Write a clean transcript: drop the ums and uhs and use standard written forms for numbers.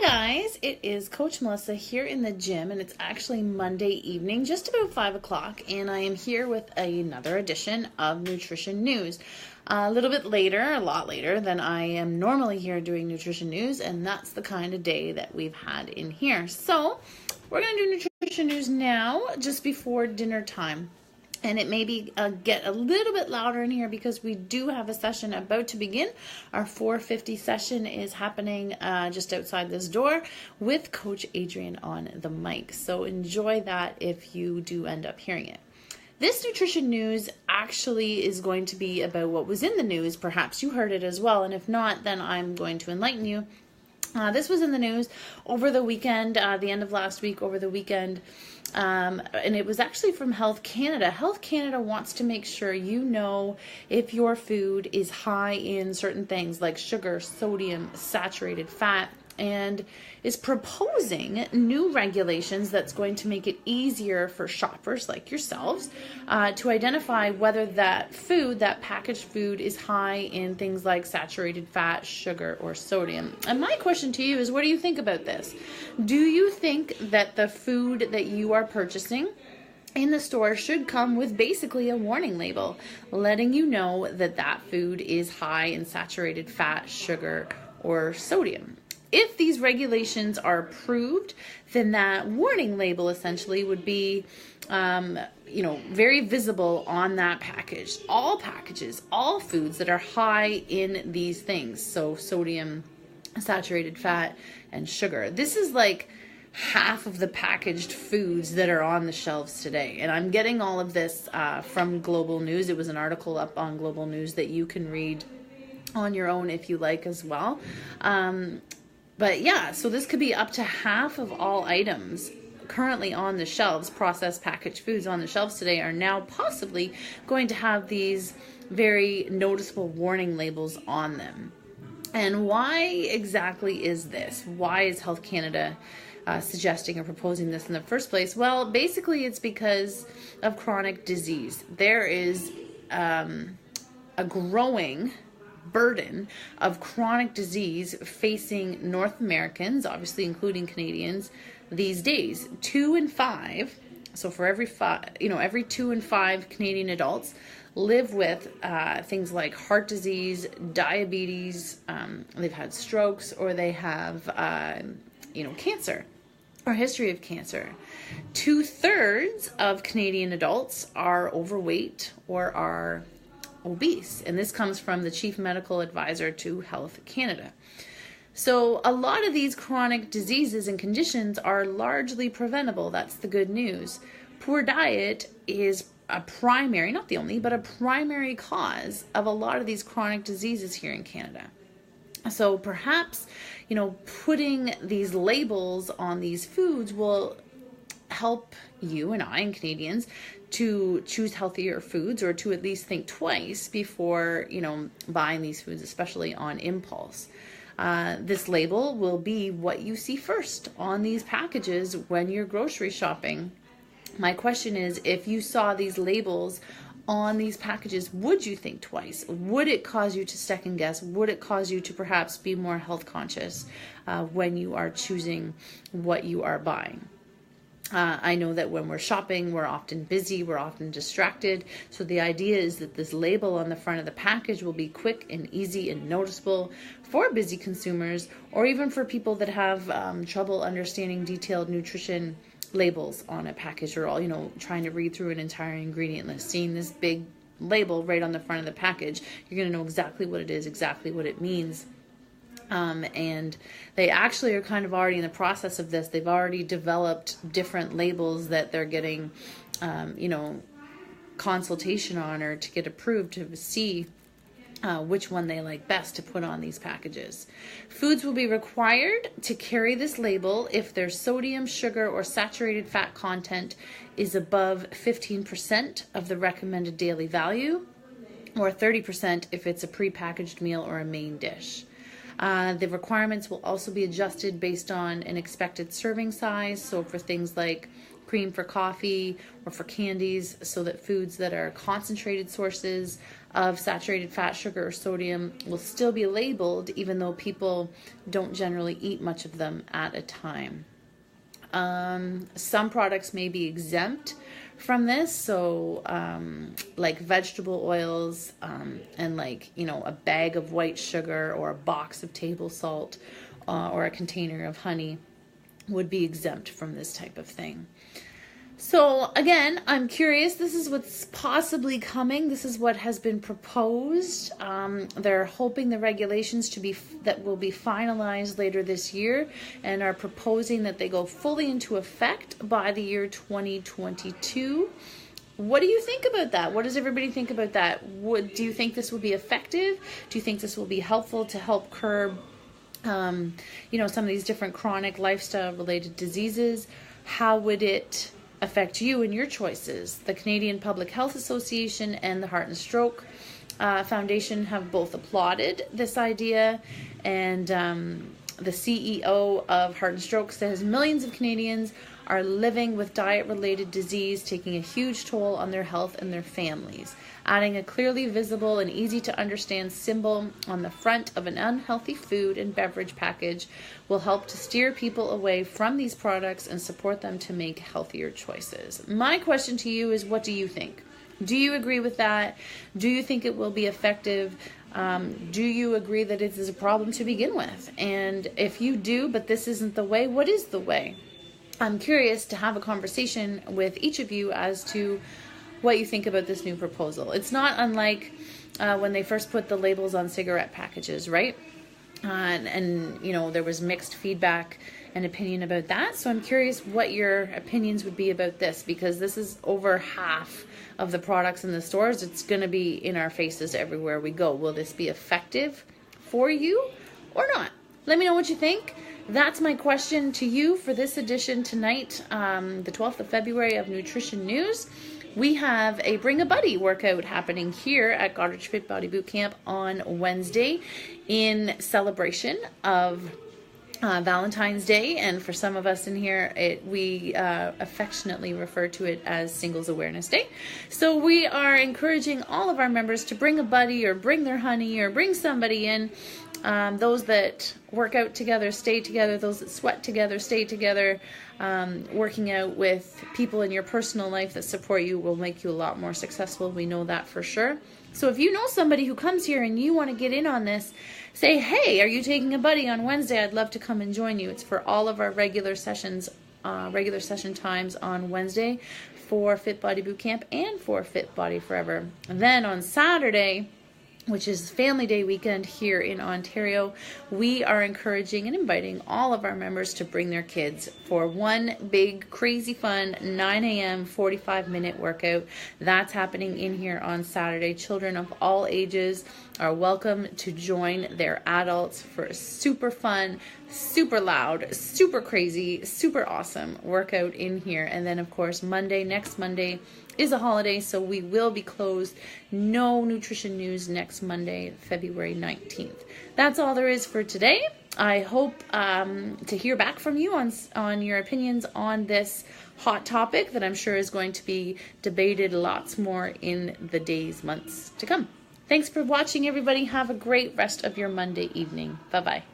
Guys, it is Coach Melissa here in the gym, and it's actually Monday evening, just about 5 o'clock, and I am here with another edition of Nutrition News. A little bit later, a lot later than I am normally here doing Nutrition News, and that's the kind of day that we've had in here. So, we're going to do Nutrition News now, just before dinner time. And it may be get a little bit louder in here because we do have a session about to begin. Our 4:50 session is happening just outside this door with Coach Adrian on the mic. So enjoy that if you do end up hearing it. This nutrition news actually is going to be about what was in the news. Perhaps you heard it as well. And if not, then I'm going to enlighten you. This was in the news over the weekend, the end of last week, over the weekend. And it was actually from Health Canada. Health Canada wants to make sure you know if your food is high in certain things like sugar, sodium, saturated fat, and is proposing new regulations that's going to make it easier for shoppers like yourselves to identify whether that food, that packaged food, is high in things like saturated fat, sugar, or sodium. And my question to you is, what do you think about this? Do you think that the food that you are purchasing in the store should come with basically a warning label letting you know that that food is high in saturated fat, sugar, or sodium? If these regulations are approved, then that warning label essentially would be, very visible on that package. All packages, all foods that are high in these things. So sodium, saturated fat, and sugar. This is like half of the packaged foods that are on the shelves today. And I'm getting all of this from Global News. It was an article up on Global News that you can read on your own if you like as well. But yeah, so this could be up to half of all items currently on the shelves, processed packaged foods on the shelves today, are now possibly going to have these very noticeable warning labels on them. And why exactly is this? Why is Health Canada suggesting or proposing this in the first place? Well, basically it's because of chronic disease. There is a growing burden of chronic disease facing North Americans, obviously including Canadians, these days. 2 in 5, so for every 2 in 5 Canadian adults live with things like heart disease, diabetes, they've had strokes, or they have cancer or history of cancer. 2/3 of Canadian adults are overweight or are obese, and this comes from the Chief Medical Advisor to Health Canada. So a lot of these chronic diseases and conditions are largely preventable. That's the good news. Poor diet is a primary, not the only, but a primary cause of a lot of these chronic diseases here in Canada. So perhaps, putting these labels on these foods will help you and I and Canadians to choose healthier foods, or to at least think twice before, buying these foods, especially on impulse. This label will be what you see first on these packages when you're grocery shopping. My question is, if you saw these labels on these packages, would you think twice? Would it cause you to second guess? Would it cause you to perhaps be more health conscious when you are choosing what you are buying? I know that when we're shopping, we're often busy, we're often distracted. So the idea is that this label on the front of the package will be quick and easy and noticeable for busy consumers, or even for people that have trouble understanding detailed nutrition labels on a package, or all, trying to read through an entire ingredient list. Seeing this big label right on the front of the package, you're going to know exactly what it is, exactly what it means. And they actually are kind of already in the process of this. They've already developed different labels that they're getting, consultation on, or to get approved to see which one they like best to put on these packages. Foods will be required to carry this label if their sodium, sugar, or saturated fat content is above 15% of the recommended daily value, or 30% if it's a prepackaged meal or a main dish. The requirements will also be adjusted based on an expected serving size. So for things like cream for coffee or for candies, so that foods that are concentrated sources of saturated fat, sugar, or sodium will still be labeled, even though people don't generally eat much of them at a time. Some products may be exempt from this, so like vegetable oils and like, you know, a bag of white sugar or a box of table salt or a container of honey would be exempt from this type of thing. So again, I'm curious. This is what's possibly coming. This is what has been proposed. They're hoping the regulations that will be finalized later this year, and are proposing that they go fully into effect by the year 2022. What do you think about that? What does everybody think about that? Do you think this will be effective? Do you think this will be helpful to help curb, you know, some of these different chronic lifestyle-related diseases? How would it affect you and your choices? The Canadian Public Health Association and the Heart and Stroke Foundation have both applauded this idea, and the CEO of Heart and Stroke says millions of Canadians are living with diet-related disease, taking a huge toll on their health and their families. Adding a clearly visible and easy to understand symbol on the front of an unhealthy food and beverage package will help to steer people away from these products and support them to make healthier choices. My question to you is, what do you think? Do you agree with that? Do you think it will be effective? Do you agree that it is a problem to begin with? And if you do, but this isn't the way, what is the way? I'm curious to have a conversation with each of you as to what you think about this new proposal. It's not unlike when they first put the labels on cigarette packages, right? And you know, there was mixed feedback and opinion about that. So I'm curious what your opinions would be about this, because this is over half of the products in the stores. It's going to be in our faces everywhere we go. Will this be effective for you or not? Let me know what you think. That's my question to you for this edition tonight, the 12th of February of Nutrition News. We have a Bring a Buddy workout happening here at Goderich Fit Body Boot Camp on Wednesday in celebration of Valentine's Day, and for some of us in here, we affectionately refer to it as Singles Awareness Day. So we are encouraging all of our members to bring a buddy, or bring their honey, or bring somebody in. Those that work out together, stay together. Those that sweat together, stay together. Working out with people in your personal life that support you will make you a lot more successful. We know that for sure. So if you know somebody who comes here and you want to get in on this, say, hey, are you taking a buddy on Wednesday? I'd love to come and join you. It's for all of our regular sessions, regular session times on Wednesday for Fit Body Boot Camp and for Fit Body Forever. And then on Saturday, which is Family Day weekend here in Ontario, we are encouraging and inviting all of our members to bring their kids for one big, crazy fun 9 a.m. 45-minute workout. That's happening in here on Saturday. Children of all ages are welcome to join their adults for a super fun, super loud, super crazy, super awesome workout in here. And then, of course, next Monday, is a holiday, so we will be closed. No nutrition news next Monday, February 19th. That's all there is for today. I hope to hear back from you on your opinions on this hot topic that I'm sure is going to be debated lots more in the days, months to come. Thanks for watching, everybody. Have a great rest of your Monday evening. Bye-bye.